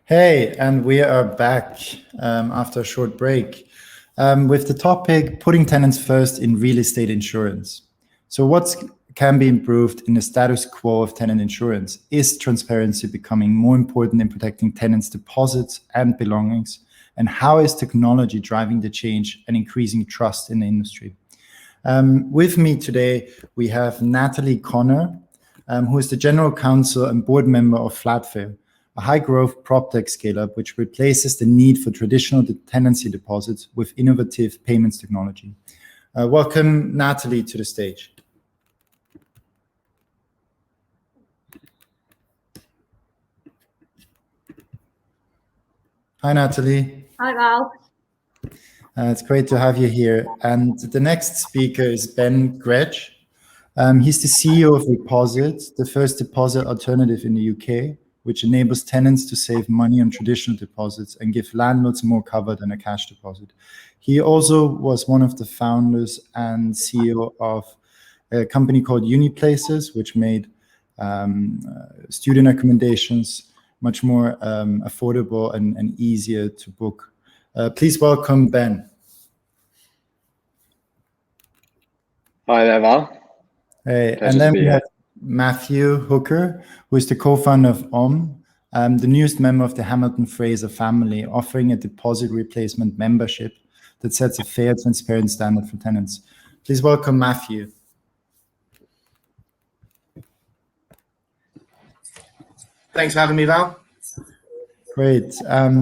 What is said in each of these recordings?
Hey, and we are back after a short break with the topic putting tenants first in real estate insurance. So, what can be improved in the status quo of tenant insurance? Is transparency becoming more important in protecting tenants' deposits and belongings? And how is technology driving the change and increasing trust in the industry? With me today, we have Natalie Connor, who is the General Counsel and Board Member of Flatfair, a high-growth PropTech scale-up which replaces the need for traditional tenancy deposits with innovative payments technology. Welcome, Natalie, to the stage. Hi, Natalie. Hi, Val. It's great to have you here. And the next speaker is Ben Grech. He's the CEO of Reposit, the first deposit alternative in the UK, which enables tenants to save money on traditional deposits and give landlords more cover than a cash deposit. He also was one of the founders and CEO of a company called Uniplaces, which made student accommodations much more affordable and easier to book. Please welcome Ben. Hi there, Val. Hey, and then we have Matthew Hooker, who is the co-founder of the newest member of the Hamilton Fraser family, offering a deposit replacement membership that sets a fair, transparent standard for tenants. Please welcome Matthew. Thanks for having me, Val. Great.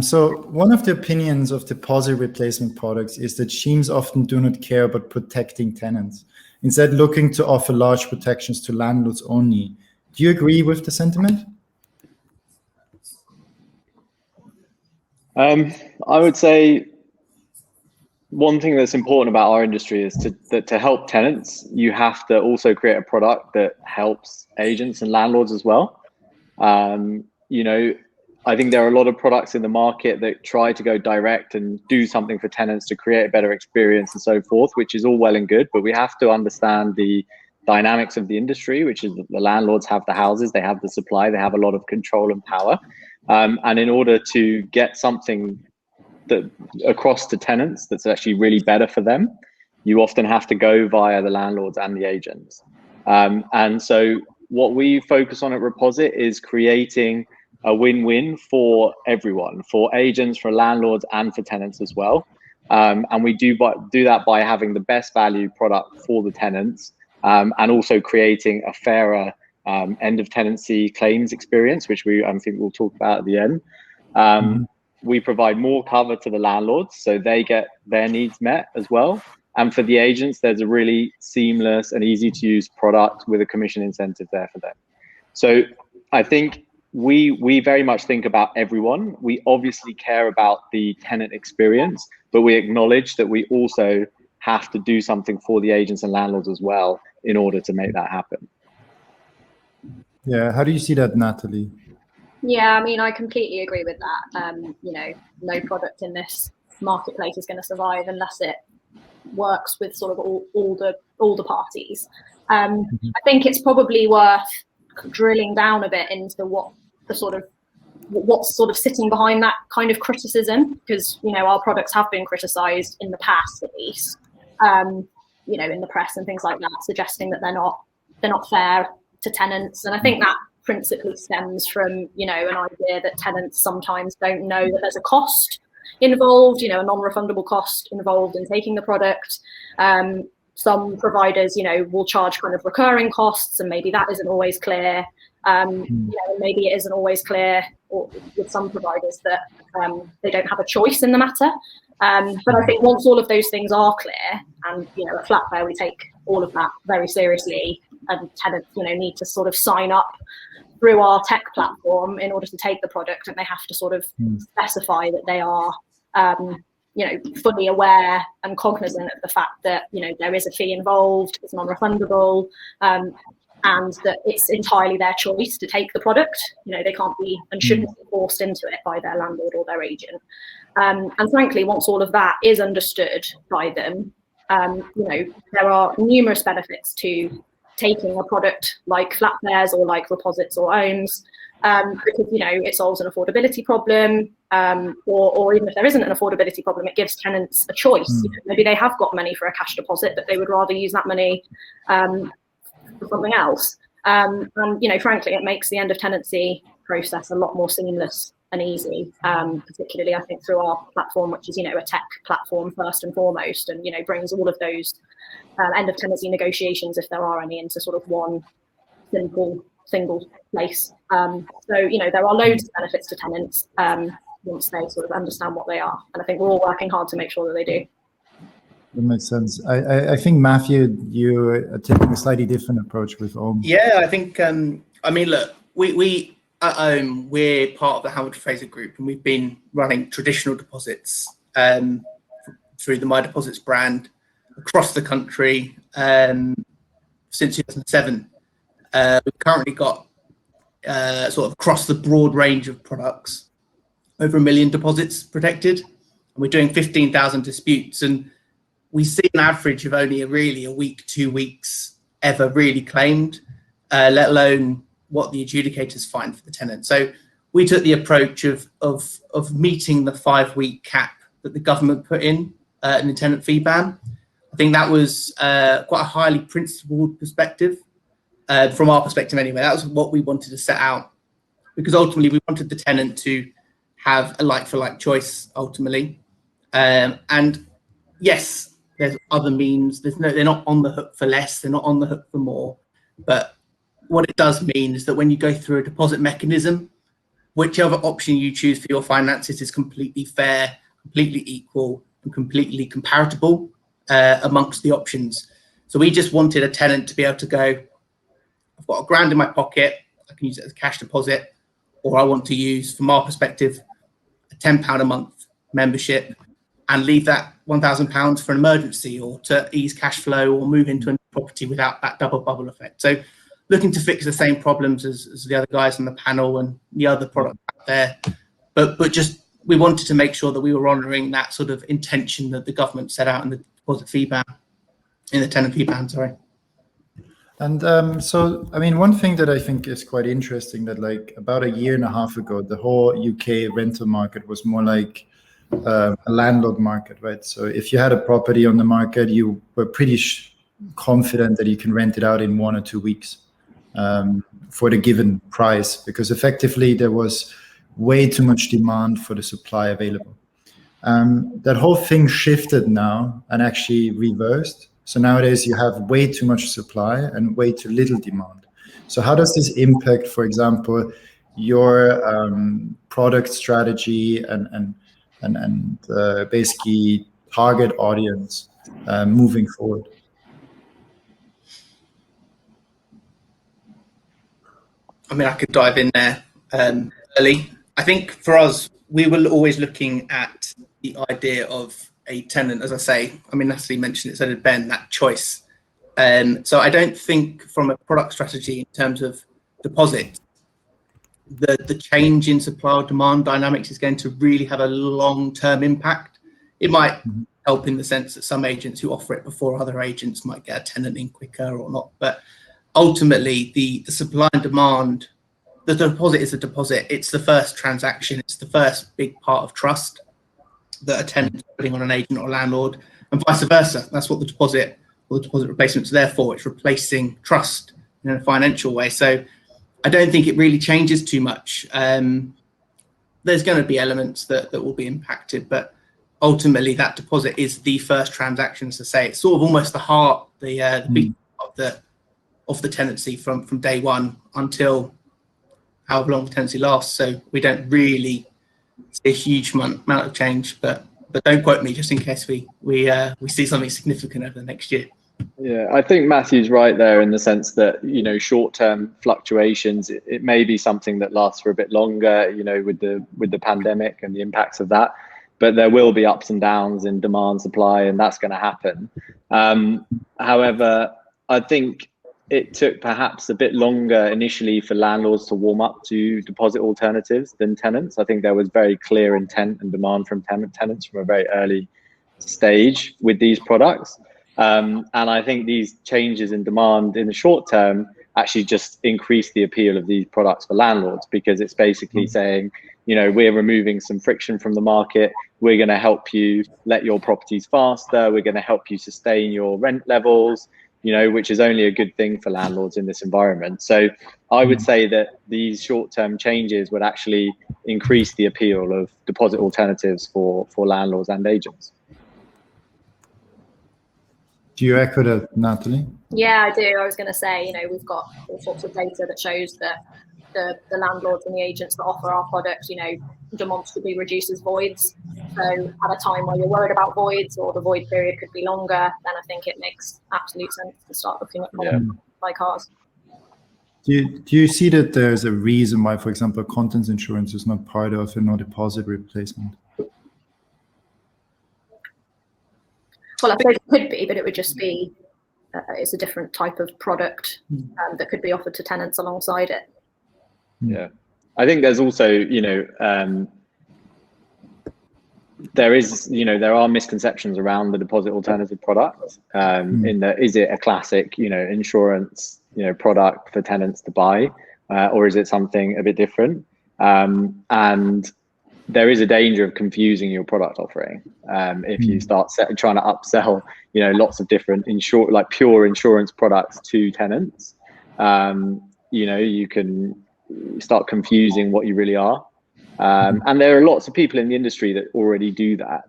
So one of the opinions of deposit replacement products is that schemes often do not care about protecting tenants, instead looking to offer large protections to landlords only. Do you agree with the sentiment? I would say one thing that's important about our industry is to help tenants, you have to also create a product that helps agents and landlords as well. I think there are a lot of products in the market that try to go direct and do something for tenants to create a better experience and so forth, which is all well and good, but we have to understand the dynamics of the industry, which is that the landlords have the houses, they have the supply, they have a lot of control and power. And in order to get something that across to tenants that's actually really better for them, you often have to go via the landlords and the agents. And so what we focus on at Reposit is creating a win-win for everyone, for agents, for landlords, and for tenants as well. And we do that by having the best value product for the tenants, and also creating a fairer end of tenancy claims experience, which I think we'll talk about at the end. We provide more cover to the landlords, so they get their needs met as well. And for the agents, there's a really seamless and easy to use product with a commission incentive there for them. So I think we very much think about everyone. We obviously care about the tenant experience, but we acknowledge that we also have to do something for the agents and landlords as well in order to make that happen. Yeah, how do you see that, Natalie? Yeah, I mean, I completely agree with that. No product in this marketplace is going to survive unless it works with sort of all the parties. I think it's probably worth drilling down a bit into what's sort of sitting behind that kind of criticism, because our products have been criticized in the past, at least in the press and things like that, suggesting that they're not fair to tenants. And I think that principally stems from an idea that tenants sometimes don't know that there's a cost involved, a non-refundable cost involved in taking the product. Some providers will charge kind of recurring costs, and maybe that isn't always clear. Maybe it isn't always clear with some providers that they don't have a choice in the matter. But I think once all of those things are clear, and at Flatfair we take all of that very seriously, and tenants need to sort of sign up through our tech platform in order to take the product, and they have to sort of specify that they are fully aware and cognizant of the fact that there is a fee involved, it's non-refundable, and that it's entirely their choice to take the product. They can't be and shouldn't be forced into it by their landlord or their agent. And frankly, once all of that is understood by them, there are numerous benefits to taking a product like Flatfair's or like Reposit's or Ohms, because, you know, it solves an affordability problem, or even if there isn't an affordability problem, it gives tenants a choice. You know, maybe they have got money for a cash deposit, but they would rather use that money for something else. And, you know, frankly, it makes the end of tenancy process a lot more seamless and easy, particularly, I think, through our platform, which is, you know, a tech platform first and foremost, and, you know, brings all of those end of tenancy negotiations, if there are any, into sort of one simple single place. So, you know, there are loads of benefits to tenants once they sort of understand what they are. And I think we're all working hard to make sure that they do. That makes sense. I think, Matthew, you are taking a slightly different approach with Ohms. Yeah, I think, I mean, look, we at Ohm, we're part of the Howard Fraser Group, and we've been running traditional deposits through the My Deposits brand across the country since 2007. We've currently got sort of across the broad range of products, over 1 million deposits protected, and we're doing 15,000 disputes. And we see an average of only really a week, 2 weeks ever really claimed, let alone what the adjudicators find for the tenant. So we took the approach of meeting the 5-week cap that the government put in the tenant fee ban. I think that was quite a highly principled perspective. From our perspective anyway, that was what we wanted to set out, because ultimately we wanted the tenant to have a like-for-like choice ultimately. And yes, there's other means. They're not on the hook for less, they're not on the hook for more. But what it does mean is that when you go through a deposit mechanism, whichever option you choose for your finances is completely fair, completely equal, and completely comparable amongst the options. So we just wanted a tenant to be able to go, I've got £1,000 in my pocket, I can use it as a cash deposit, or I want to use, from our perspective, a £10 a month membership and leave that £1,000 for an emergency, or to ease cash flow, or move into a property without that double bubble effect. So looking to fix the same problems as the other guys on the panel and the other products out there, but just we wanted to make sure that we were honouring that sort of intention that the government set out in the deposit fee ban, in the tenant fee ban, sorry. And so, I mean, one thing that I think is quite interesting, that like about 1.5 years ago, the whole UK rental market was more like a landlord market, right? So if you had a property on the market, you were pretty confident that you can rent it out in 1 or 2 weeks for the given price, because effectively there was way too much demand for the supply available. That whole thing shifted now and actually reversed. So nowadays you have way too much supply and way too little demand. So how does this impact, for example, your product strategy and basically target audience moving forward? I mean, I could dive in there early. I think for us, we were always looking at the idea of a tenant, as I say, I mean, Natalie mentioned it, so did Ben, that choice. So I don't think from a product strategy in terms of deposit, the change in supply or demand dynamics is going to really have a long-term impact. It might help in the sense that some agents who offer it before other agents might get a tenant in quicker or not. But ultimately, the supply and demand, the deposit is a deposit. It's the first transaction. It's the first big part of trust that a tenant is putting on an agent or a landlord, and vice versa. That's what the deposit or the deposit replacement is there for. It's replacing trust in a financial way. So I don't think it really changes too much. There's going to be elements that will be impacted, but ultimately that deposit is the first transaction. To say it's sort of almost the heart, the beat of the tenancy from day one until however long the tenancy lasts. So we don't really see a huge amount of change, but don't quote me, just in case we see something significant over the next year. Yeah, I think Matthew's right there in the sense that, you know, short-term fluctuations, it may be something that lasts for a bit longer, you know, with the pandemic and the impacts of that, but there will be ups and downs in demand, supply, and that's going to happen. However, I think it took perhaps a bit longer initially for landlords to warm up to deposit alternatives than tenants. I think there was very clear intent and demand from tenants from a very early stage with these products. And I think these changes in demand in the short term actually just increase the appeal of these products for landlords, because it's basically saying, you know, we're removing some friction from the market. We're going to help you let your properties faster. We're going to help you sustain your rent levels, you know, which is only a good thing for landlords in this environment. So I would say that these short-term changes would actually increase the appeal of deposit alternatives for landlords and agents. Do you echo that, Natalie? Yeah, I do. I was going to say, you know, we've got all sorts of data that shows that the landlords and the agents that offer our products, you know, demonstrably reduces voids. So at a time where you're worried about voids or the void period could be longer, then I think it makes absolute sense to start looking at products like ours. Do you see that there's a reason why, for example, contents insurance is not part of a no deposit replacement? Well, I suppose it could be, but it would just be, it's a different type of product that could be offered to tenants alongside it. Yeah, I think there's also, you know, there are misconceptions around the deposit alternative product. In that, is it a classic, you know, insurance, you know, product for tenants to buy, or is it something a bit different? And there is a danger of confusing your product offering if you start trying to upsell, you know, lots of different pure insurance products to tenants. You know, you can start confusing what you really are. And there are lots of people in the industry that already do that.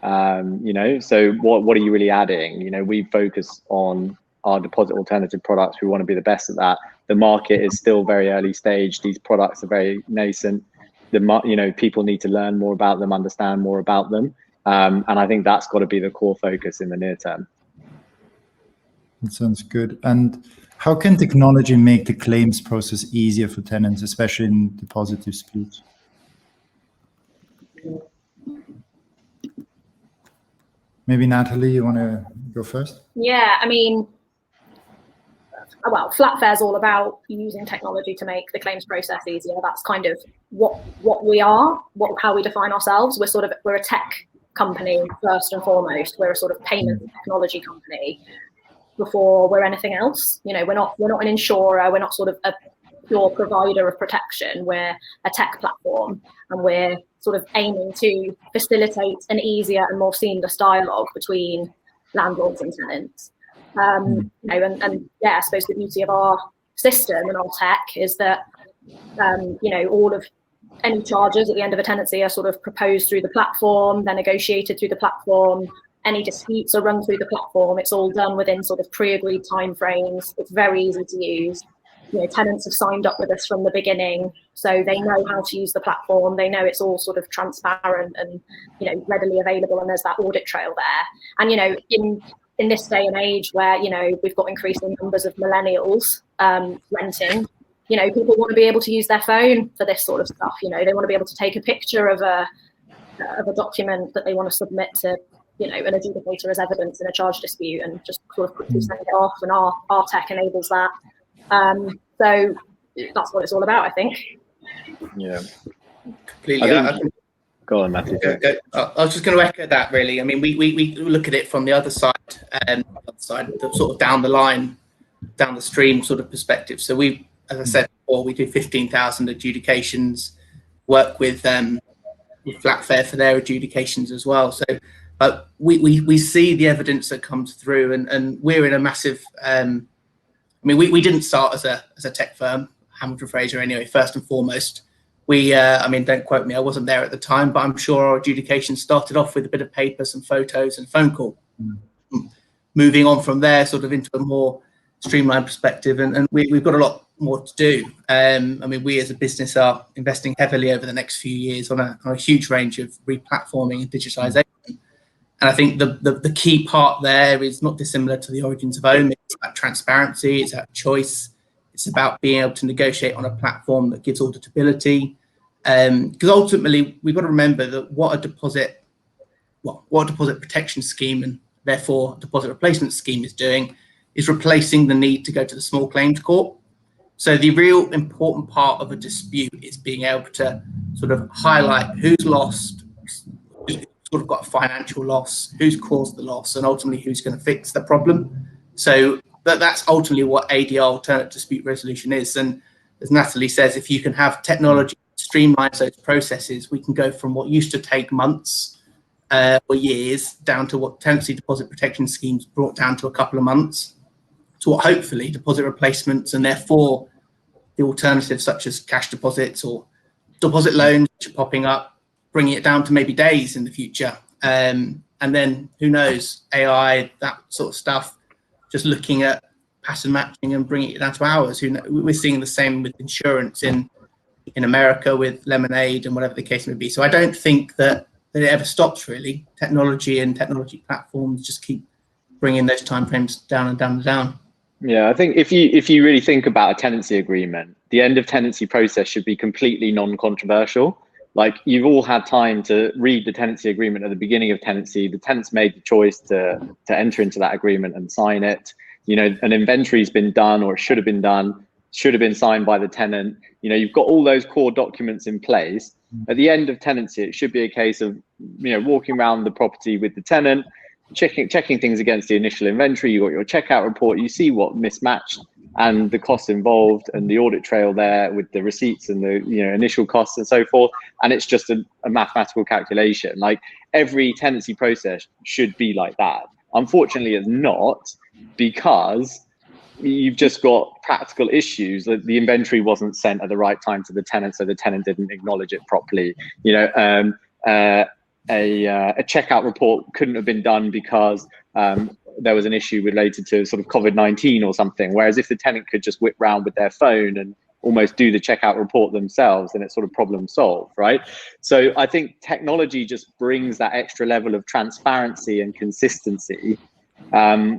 You know, so what are you really adding? You know, we focus on our deposit alternative products. We want to be the best at that. The market is still very early stage. These products are very nascent. You know, people need to learn more about them, understand more about them. And I think that's got to be the core focus in the near term. That sounds good. And how can technology make the claims process easier for tenants, especially in deposit disputes? Maybe Natalie, you want to go first? Yeah, I mean, well, Flatfair is all about using technology to make the claims process easier. That's kind of what we are, how we define ourselves. We're a tech company first and foremost. We're a sort of payment technology company before we're anything else. You know, we're not an insurer. We're not sort of a pure provider of protection. We're a tech platform, and we're sort of aiming to facilitate an easier and more seamless dialogue between landlords and tenants. You know, and yeah, I suppose the beauty of our system and our tech is that, you know, all of any charges at the end of a tenancy are sort of proposed through the platform, they're negotiated through the platform. Any disputes are run through the platform. It's all done within sort of pre-agreed timeframes. It's very easy to use. You know, tenants have signed up with us from the beginning, so they know how to use the platform. They know it's all sort of transparent and, you know, readily available, and there's that audit trail there. And, you know, in this day and age where, you know, we've got increasing numbers of millennials renting, you know, people want to be able to use their phone for this sort of stuff. You know, they want to be able to take a picture of a document that they want to submit to, you know, an adjudicator as evidence in a charge dispute, and just sort of quickly send it off, and our tech enables that. So that's what it's all about, I think. Yeah. Completely. Go on, Matthew. I was just going to echo that, really. I mean, we look at it from the other side, the sort of down the line, down the stream sort of perspective. So we, as I said before, we do 15,000 adjudications, work with Flatfair for their adjudications as well. So we see the evidence that comes through, and we're in a massive. I mean, we didn't start as a tech firm, Hamilton Fraser anyway. First and foremost, I mean, don't quote me, I wasn't there at the time, but I'm sure our adjudication started off with a bit of paper, some photos, and a phone call. Moving on from there, sort of into a more streamlined perspective, and we've got a lot more to do. I mean, we as a business are investing heavily over the next few years on a huge range of replatforming and digitization. And I think the key part there is not dissimilar to the origins of Ohm. It's about transparency, it's about choice, it's about being able to negotiate on a platform that gives auditability. Because ultimately, we've got to remember that what a deposit protection scheme, and therefore a deposit replacement scheme, is doing is replacing the need to go to the small claims court. So the real important part of a dispute is being able to sort of highlight who's lost, who's sort of got a financial loss, who's caused the loss, and ultimately who's going to fix the problem. So that's ultimately what ADR, alternative dispute resolution, is. And as Natalie says, if you can have technology streamline those processes, we can go from what used to take months or years down to what tenancy deposit protection schemes brought down to a couple of months, to what hopefully deposit replacements, and therefore the alternatives such as cash deposits or deposit loans which are popping up, bringing it down to maybe days in the future. And then who knows, AI, that sort of stuff, just looking at pattern matching and bringing it down to hours. We're seeing the same with insurance in America with Lemonade and whatever the case may be. So I don't think that it ever stops, really. Technology and technology platforms just keep bringing those timeframes down and down and down. Yeah, I think if you really think about a tenancy agreement, the end of tenancy process should be completely non-controversial. Like, you've all had time to read the tenancy agreement at the beginning of tenancy. The tenants made the choice to enter into that agreement and sign it. You know, an inventory's been done, or it should have been done, should have been signed by the tenant. You know, you've got all those core documents in place. At the end of tenancy, it should be a case of, you know, walking around the property with the tenant, checking things against the initial inventory. You got your checkout report, you see what mismatched and the costs involved and the audit trail there with the receipts and the, you know, initial costs and so forth. And it's just a mathematical calculation. Like, every tenancy process should be like that. Unfortunately, it's not, because you've just got practical issues. The inventory wasn't sent at the right time to the tenant, so the tenant didn't acknowledge it properly. You know, a checkout report couldn't have been done because there was an issue related to sort of COVID-19 or something. Whereas if the tenant could just whip round with their phone and almost do the checkout report themselves, then it's sort of problem solved, right? So I think technology just brings that extra level of transparency and consistency,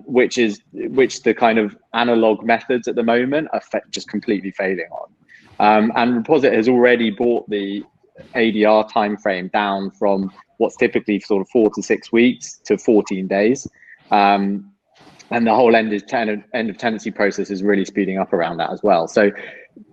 which the kind of analog methods at the moment are just completely failing on. And Reposit has already brought the ADR timeframe down from what's typically sort of 4 to 6 weeks to 14 days. And the whole end of tenancy process is really speeding up around that as well. So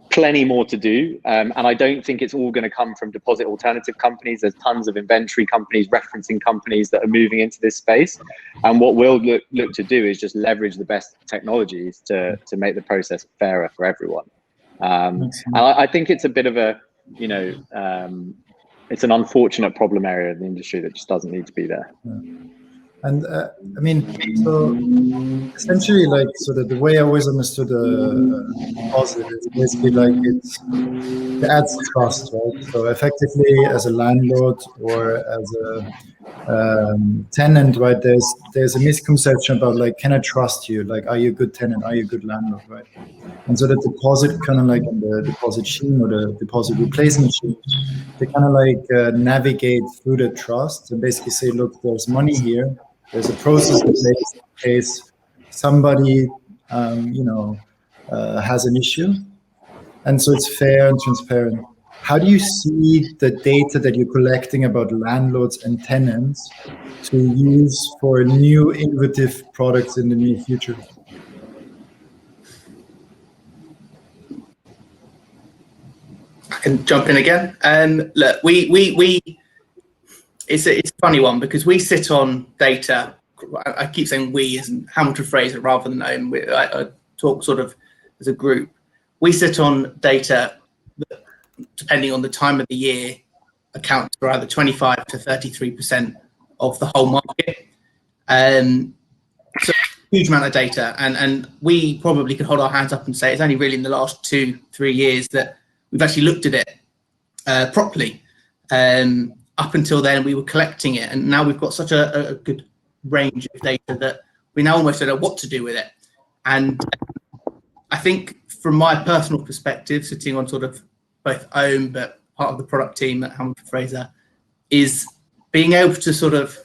plenty more to do. And I don't think it's all going to come from deposit alternative companies. There's tons of inventory companies, referencing companies that are moving into this space. And what we'll look to do is just leverage the best technologies to make the process fairer for everyone. And I think it's a bit of a, you know, it's an unfortunate problem area in the industry that just doesn't need to be there. Yeah. And I mean, so essentially, like, so that the way I always understood deposit is basically like it adds trust, right? So effectively, as a landlord or as a tenant, right? There's a misconception about, like, can I trust you? Like, are you a good tenant? Are you a good landlord, right? And so the deposit, kind of like in the deposit scheme or the deposit replacement scheme, they kind of like navigate through the trust and basically say, look, there's money here. There's a process in place in case somebody, you know, has an issue. And so it's fair and transparent. How do you see the data that you're collecting about landlords and tenants to use for new innovative products in the near future? I can jump in again. Look, it's a funny one, because we sit on data. I keep saying we as in Hamilton Fraser rather than I talk sort of as a group. We sit on data that, depending on the time of the year, accounts for either 25 to 33% of the whole market. So huge amount of data, and we probably could hold our hands up and say it's only really in the last 2-3 years that we've actually looked at it properly. Up until then, we were collecting it, and now we've got such a good range of data that we now almost don't know what to do with it. And I think, from my personal perspective, sitting on sort of both own but part of the product team at Hamilton Fraser, is being able to sort of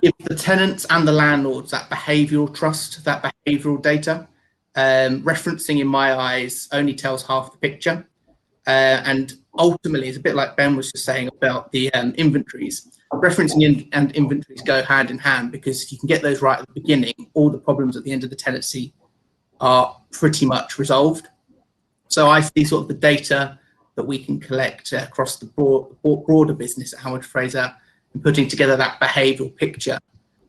give the tenants and the landlords that behavioural trust, that behavioural data. Referencing, in my eyes, only tells half the picture. And ultimately, it's a bit like Ben was just saying about the inventories. Referencing and inventories go hand in hand, because if you can get those right at the beginning, all the problems at the end of the tenancy are pretty much resolved. So I see sort of the data that we can collect across the broader business at Howard Fraser, and putting together that behavioural picture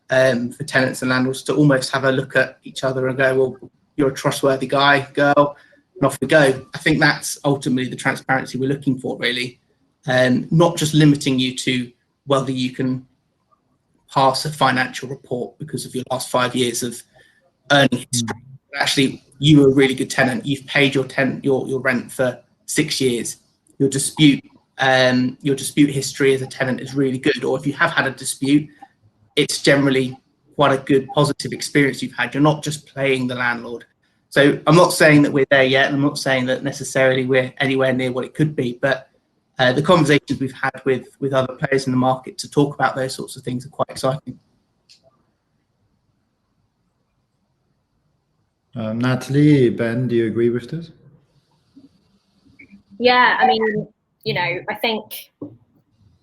for tenants and landlords to almost have a look at each other and go, well, you're a trustworthy guy, girl, and off we go. I think that's ultimately the transparency we're looking for, really, and not just limiting you to whether you can pass a financial report because of your last 5 years of earning history. Actually, you were a really good tenant. You've paid your rent for 6 years. Your dispute history as a tenant is really good. Or if you have had a dispute, it's generally quite a good positive experience you've had. You're not just playing the landlord. So I'm not saying that we're there yet, and I'm not saying that necessarily we're anywhere near what it could be, but the conversations we've had with other players in the market to talk about those sorts of things are quite exciting. Natalie, Ben, do you agree with this? Yeah, I mean, you know, I think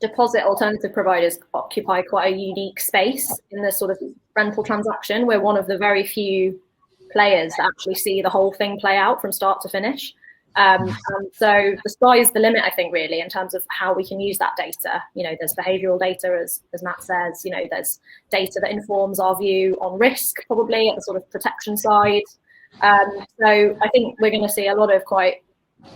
deposit alternative providers occupy quite a unique space in the sort of rental transaction. We're one of the very few players that actually see the whole thing play out from start to finish. And so the sky is the limit, I think, really, in terms of how we can use that data. You know, there's behavioural data, as Matt says, you know, there's data that informs our view on risk, probably at the sort of protection side. So I think we're going to see a lot of quite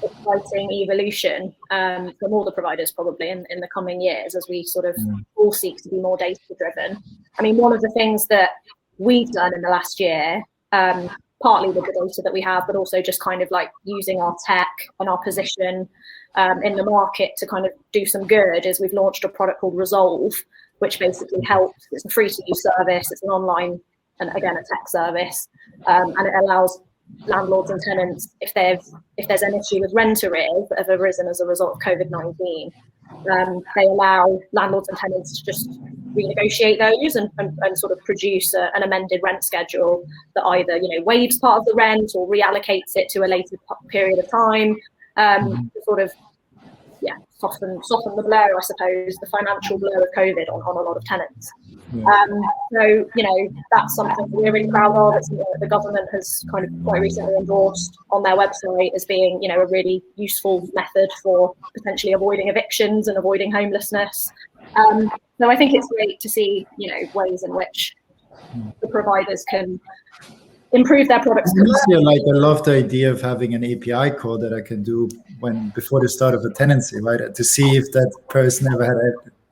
exciting evolution from all the providers probably in the coming years as we sort of all seek to be more data driven. I mean, one of the things that we've done in the last year, partly with the data that we have, but also just kind of like using our tech and our position in the market to kind of do some good, is we've launched a product called Resolve, which basically helps. It's a free to use service. It's an online, and again, a tech service, and it allows landlords and tenants, if there's an issue with rent arrears that have arisen as a result of COVID-19, they allow landlords and tenants to just renegotiate those and sort of produce an amended rent schedule that either, you know, waives part of the rent or reallocates it to a later period of time, to sort of soften the blow, I suppose, the financial blow of COVID on a lot of tenants. So, you know, that's something we're really proud of. It's something that the government has kind of quite recently endorsed on their website as being, you know, a really useful method for potentially avoiding evictions and avoiding homelessness. So I think it's great to see, you know, ways in which the providers can improve their products. I love the idea of having an API call that I can do before the start of a tenancy, right? To see if that person ever had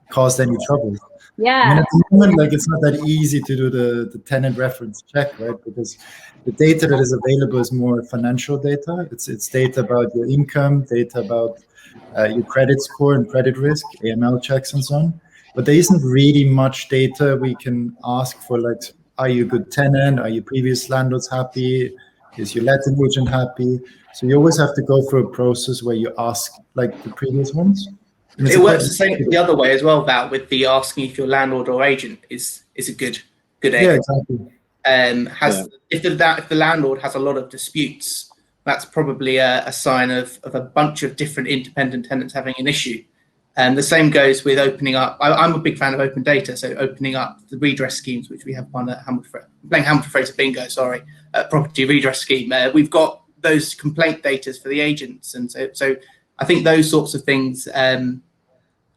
caused any trouble. Yeah. I mean, at the moment, like, it's not that easy to do the tenant reference check, right? Because the data that is available is more financial data. It's data about your income, data about your credit score and credit risk, AML checks and so on. But there isn't really much data we can ask for, like, are you a good tenant? Are your previous landlords happy? Is your letting agent happy? So you always have to go through a process where you ask, like, the previous ones. It works the same the other way as well, Val, with the asking if your landlord or agent is a good agent. Yeah, exactly. If the landlord has a lot of disputes, that's probably a sign of a bunch of different independent tenants having an issue. And the same goes with opening up. I'm a big fan of open data, so opening up the redress schemes, which we have one at Hamilton Fraser Bingo, property redress scheme. We've got those complaint data for the agents, and so I think those sorts of things, and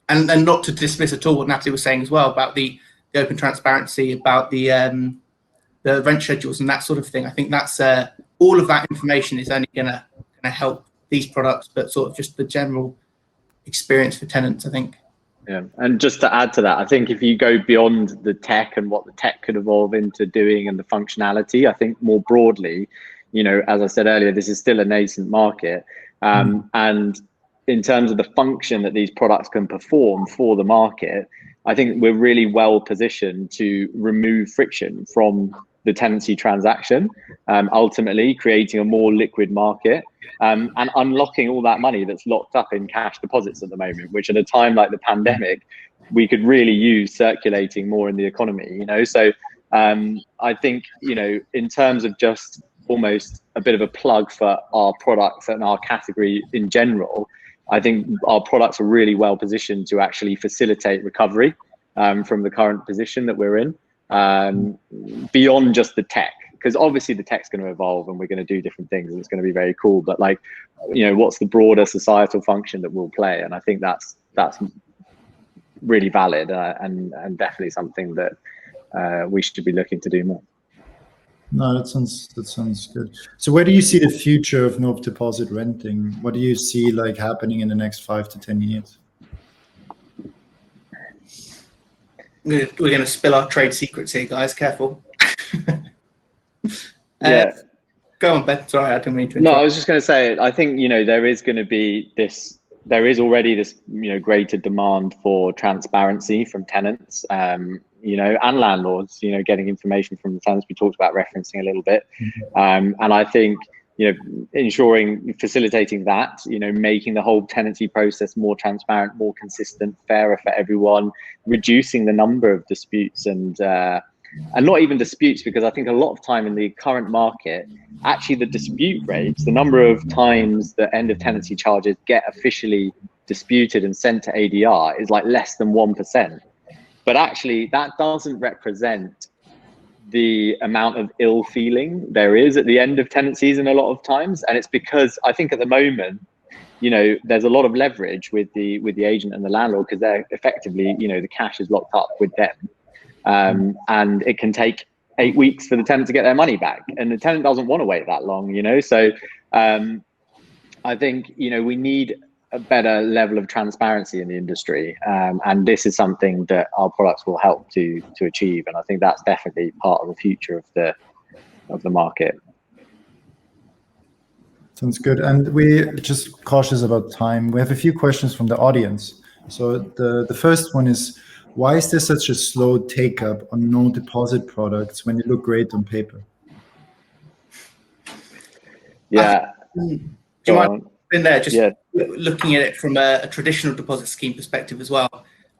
not to dismiss at all what Natalie was saying as well about the open transparency, about the rent schedules and that sort of thing. I think that's all of that information is only going to help these products, but sort of just the general experience for tenants, I think. Yeah, and just to add to that, I think if you go beyond the tech and what the tech could evolve into doing and the functionality, I think more broadly, you know, as I said earlier, this is still a nascent market. And in terms of the function that these products can perform for the market, I think we're really well positioned to remove friction from the tenancy transaction, ultimately creating a more liquid market, and unlocking all that money that's locked up in cash deposits at the moment, which at a time like the pandemic, we could really use circulating more in the economy, you know? So I think, you know, in terms of just almost a bit of a plug for our products and our category in general, I think our products are really well positioned to actually facilitate recovery from the current position that we're in, beyond just the tech, because obviously the tech's going to evolve and we're going to do different things and it's going to be very cool. But like what's the broader societal function that we'll play? And I think that's really valid and definitely something that we should be looking to do more. No, that sounds good. So where do you see the future of no deposit renting? What do you see like happening in the next 5 to 10 years? We're going to spill our trade secrets here, guys. Careful. Yeah. Go on, Ben. Sorry, I didn't mean to interrupt. No, I was just going to say, I think, there is going to be there is already this, greater demand for transparency from tenants, and landlords, getting information from the tenants we talked about referencing a little bit. And I think, facilitating that, making the whole tenancy process more transparent, more consistent, fairer for everyone, reducing the number of disputes and not even disputes, because I think a lot of time in the current market, actually the dispute rates, the number of times the end of tenancy charges get officially disputed and sent to ADR is like less than 1%. But actually that doesn't represent the amount of ill feeling there is at the end of tenancies in a lot of times. And it's because I think at the moment, there's a lot of leverage with the agent and the landlord, because they're effectively, the cash is locked up with them. And it can take 8 weeks for the tenant to get their money back, and the tenant doesn't want to wait that long, So I think, we need a better level of transparency in the industry. And this is something that our products will help to achieve. And I think that's definitely part of the future of the market. Sounds good. And we're just cautious about time. We have a few questions from the audience. So the first one is, why is there such a slow take-up on no deposit products when they look great on paper? Yeah. Do you mind in there, just looking at it from a traditional deposit scheme perspective as well?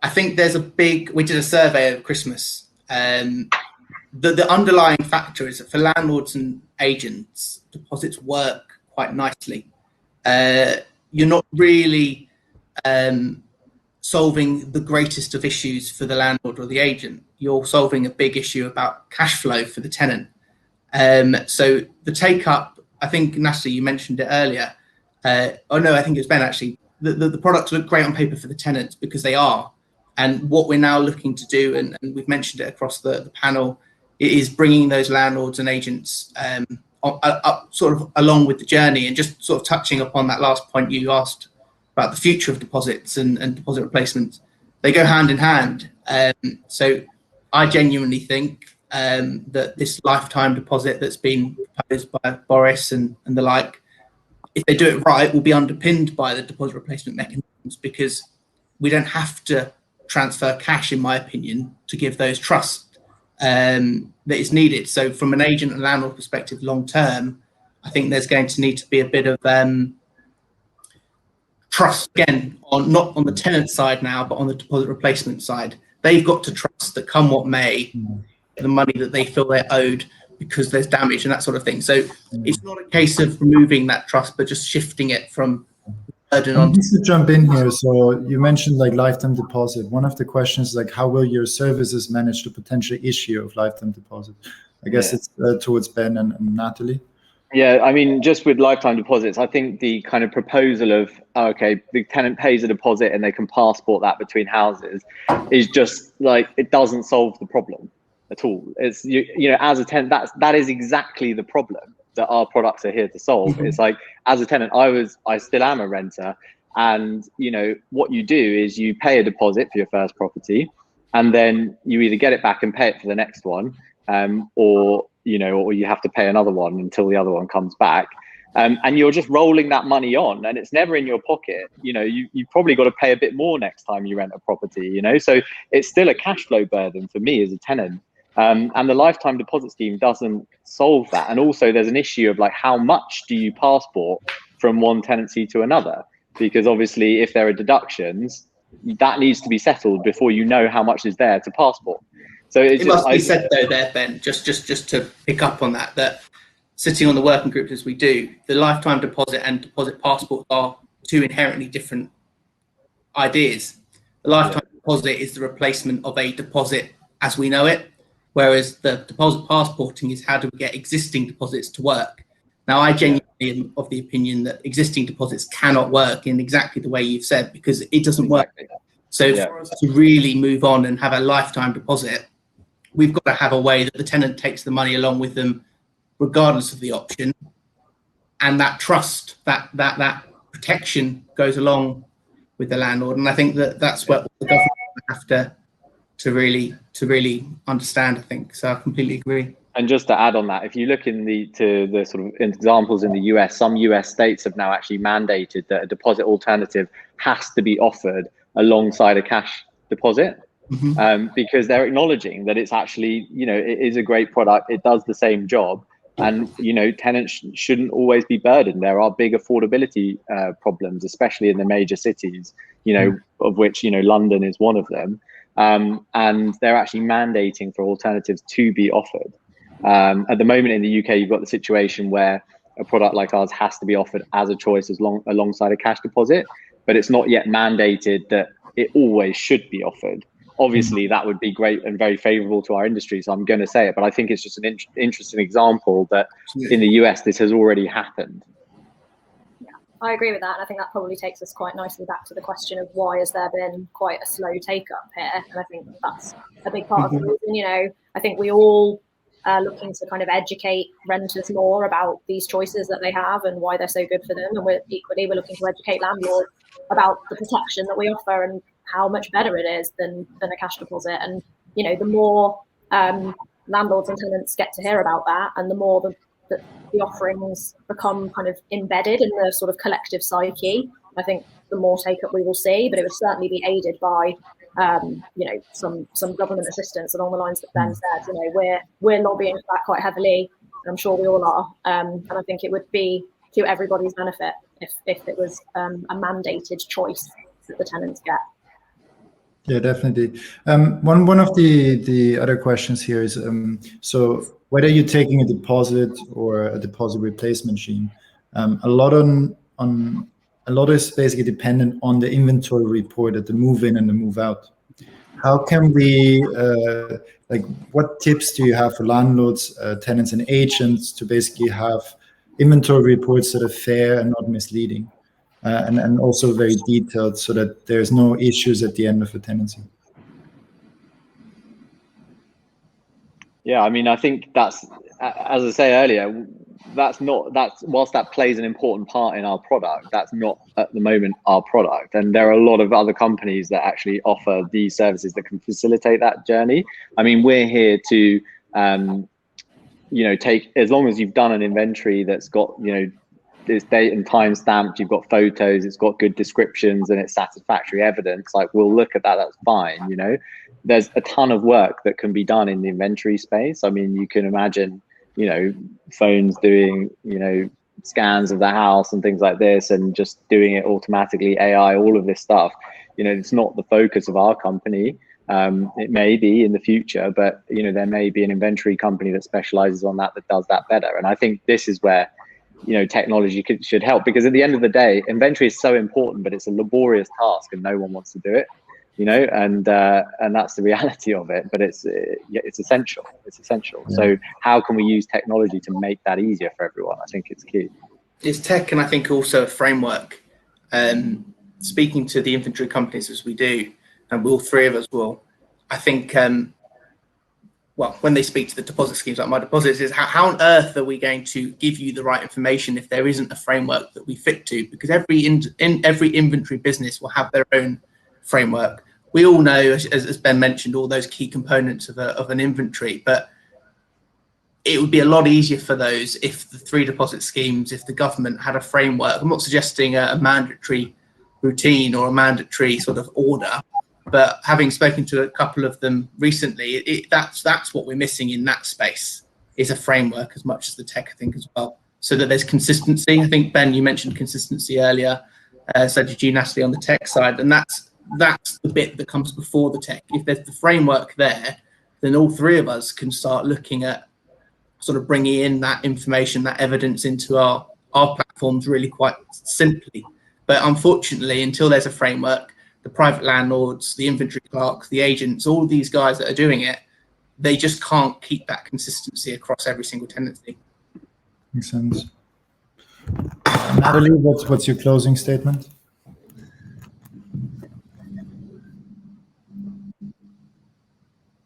I think there's we did a survey over Christmas. The underlying factor is that for landlords and agents, deposits work quite nicely. You're not really solving the greatest of issues for the landlord or the agent. You're solving a big issue about cash flow for the tenant. So the take up, I think, Natalie, you mentioned it earlier. I think it was Ben actually. The products look great on paper for the tenants because they are. And what we're now looking to do, and we've mentioned it across the panel, is bringing those landlords and agents up sort of along with the journey, and just sort of touching upon that last point you asked about the future of deposits and deposit replacements. They go hand in hand. So I genuinely think that this lifetime deposit that's been proposed by Boris and the like, if they do it right, will be underpinned by the deposit replacement mechanisms, because we don't have to transfer cash, in my opinion, to give those trust that is needed. So from an agent and landlord perspective, long term, I think there's going to need to be a bit of trust, again, not on the tenant side now, but on the deposit replacement side. They've got to trust that come what may, the money that they feel they're owed because there's damage and that sort of thing. So it's not a case of removing that trust, but just shifting it from burden on. Just to jump in here, so you mentioned like lifetime deposit. One of the questions is like, how will your services manage the potential issue of lifetime deposit? I guess it's towards Ben and Natalie. Yeah, I mean, just with lifetime deposits, I think the kind of proposal of, the tenant pays a deposit and they can passport that between houses is just like, it doesn't solve the problem at all. It's, as a tenant, that is exactly the problem that our products are here to solve. It's like, as a tenant, I still am a renter. And, what you do is you pay a deposit for your first property, and then you either get it back and pay it for the next one, or you have to pay another one until the other one comes back. And you're just rolling that money on, and it's never in your pocket. You've probably got to pay a bit more next time you rent a property, so it's still a cash flow burden for me as a tenant. And the lifetime deposit scheme doesn't solve that. And also there's an issue of like, how much do you passport from one tenancy to another? Because obviously if there are deductions, that needs to be settled before you know how much is there to passport. So it must be said though there, Ben, just to pick up on that sitting on the working groups as we do, the lifetime deposit and deposit passport are two inherently different ideas. The lifetime deposit is the replacement of a deposit as we know it, whereas the deposit passporting is how do we get existing deposits to work. Now, I genuinely am of the opinion that existing deposits cannot work in exactly the way you've said, because it doesn't work. So for us to really move on and have a lifetime deposit, we've got to have a way that the tenant takes the money along with them, regardless of the option. And that trust, that protection goes along with the landlord. And I think that that's what the government have to really understand, I think. So I completely agree. And just to add on that, if you look to the sort of examples in the US, some US states have now actually mandated that a deposit alternative has to be offered alongside a cash deposit, because they're acknowledging that it's actually, it is a great product. It does the same job. And, tenants shouldn't always be burdened. There are big affordability problems, especially in the major cities, of which, London is one of them. And they're actually mandating for alternatives to be offered. At the moment in the UK, you've got the situation where a product like ours has to be offered as a choice alongside a cash deposit, but it's not yet mandated that it always should be offered. Obviously, that would be great and very favorable to our industry, so I'm going to say it, but I think it's just an interesting example that in the US, this has already happened. Yeah, I agree with that. And I think that probably takes us quite nicely back to the question of why has there been quite a slow take-up here? And I think that's a big part of the reason. I think we all looking to kind of educate renters more about these choices that they have and why they're so good for them. And we're looking to educate landlords about the protection that we offer and how much better it is than a cash deposit. And, the more landlords and tenants get to hear about that, and the more the offerings become kind of embedded in the sort of collective psyche, I think the more take up we will see. But it would certainly be aided by some government assistance along the lines that Ben said. We're lobbying for that quite heavily, and I'm sure we all are. And I think it would be to everybody's benefit if it was a mandated choice that the tenants get. Yeah, definitely. One of the other questions here is, so whether you're taking a deposit or a deposit replacement scheme, a lot is basically dependent on the inventory report at the move in and the move out. How can we, what tips do you have for landlords, tenants, and agents to basically have inventory reports that are fair and not misleading, and also very detailed, so that there's no issues at the end of a tenancy? Yeah, I mean, I think that's, as I say earlier, whilst that plays an important part in our product, that's not at the moment our product. And there are a lot of other companies that actually offer these services that can facilitate that journey. I mean, we're here to, take, as long as you've done an inventory that's got, this date and time stamped, you've got photos, it's got good descriptions, and it's satisfactory evidence, like, we'll look at that, that's fine. There's a ton of work that can be done in the inventory space. I mean, you can imagine, phones doing, scans of the house and things like this, and just doing it automatically, AI, all of this stuff. It's not the focus of our company. It may be in the future, but, there may be an inventory company that specializes on that does that better. And I think this is where, technology should help, because at the end of the day, inventory is so important, but it's a laborious task and no one wants to do it. And that's the reality of it, but it's essential. It's essential. Yeah. So how can we use technology to make that easier for everyone? I think it's key. It's tech, and I think also a framework. Speaking to the inventory companies as we do, and all three of us will, I think, when they speak to the deposit schemes like My Deposits, is how on earth are we going to give you the right information if there isn't a framework that we fit to? Because every inventory business will have their own framework. We all know, as Ben mentioned, all those key components of an inventory, but it would be a lot easier for those if the three deposit schemes, if the government had a framework. I'm not suggesting a mandatory routine or a mandatory sort of order, but having spoken to a couple of them recently, that's what we're missing in that space, is a framework as much as the tech, I think, as well, so that there's consistency. I think, Ben, you mentioned consistency earlier, so did you, Natalie, on the tech side, and that's the bit that comes before the tech. If there's the framework there, then all three of us can start looking at sort of bringing in that information, that evidence into our platforms really quite simply. But unfortunately, until there's a framework, the private landlords, the inventory clerks, the agents, all these guys that are doing it, they just can't keep that consistency across every single tenancy. Makes sense. Natalie, what's your closing statement?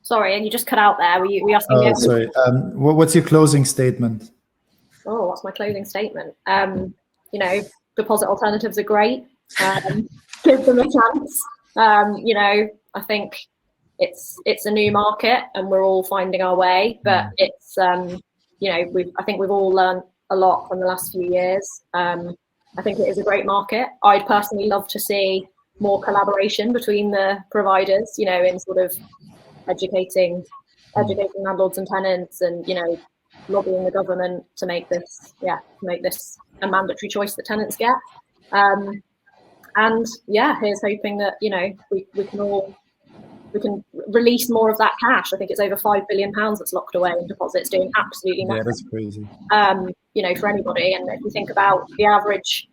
Sorry, and you just cut out there. Were you asking me? Oh, sorry. What's your closing statement? Oh, what's my closing statement? You know, deposit alternatives are great. Give them a chance. You know, I think it's a new market and we're all finding our way, but it's you know, I think we've all learned a lot from the last few years. I think it is a great market. I'd personally love to see more collaboration between the providers, you know, in sort of educating landlords and tenants, and you know, lobbying the government to make this a mandatory choice that tenants get. And yeah, here's hoping that, you know, we can release more of that cash. I think it's over £5 billion that's locked away in deposits, doing absolutely nothing. Yeah, that's crazy. You know, for anybody. And if you think about the average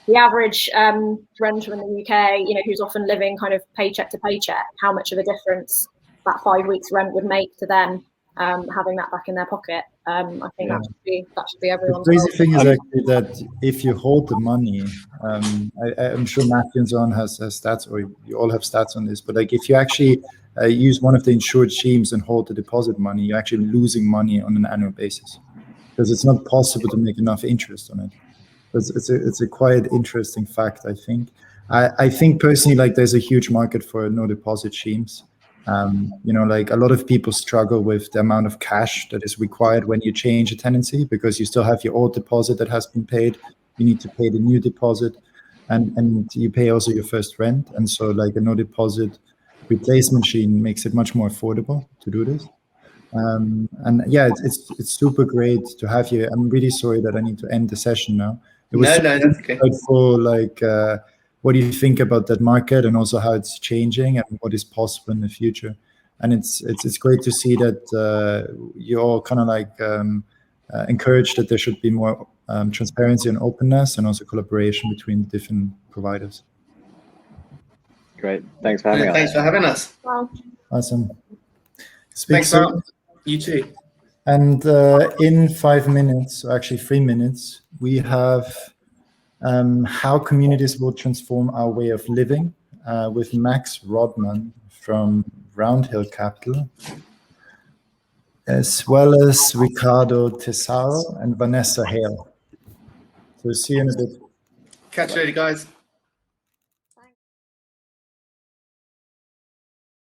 renter in the UK, you know, who's often living kind of paycheck to paycheck, how much of a difference that 5 weeks rent would make to them, having that back in their pocket. I think that should be everyone's The goal. crazy thing is actually that if you hold the money, I'm sure Matthew and so on has stats, or you all have stats on this, but like if you actually use one of the insured schemes and hold the deposit money, you're actually losing money on an annual basis because it's not possible to make enough interest on it. It's a quite interesting fact, I think. I think personally, like there's a huge market for no deposit schemes. You know, like a lot of people struggle with the amount of cash that is required when you change a tenancy, because you still have your old deposit that has been paid. You need to pay the new deposit, and you pay also your first rent. And so like a no deposit replacement scheme makes it much more affordable to do this. And yeah, it's super great to have you. I'm really sorry that I need to end the session now. It was no, that's okay. insightful, like what do you think about that market, and also how it's changing and what is possible in the future. And it's great to see that you're all kind of like encouraged that there should be more transparency and openness, and also collaboration between different providers. Great. Thanks for having us. Thanks for having us. Well, Awesome. Speak Thanks, soon. Mark. You too. And in 5 minutes, or actually 3 minutes, we have how communities will transform our way of living with Max Rodman from Roundhill Capital, as well as Ricardo Tesaro and Vanessa Hale. So see you in a bit. Catch you later, guys.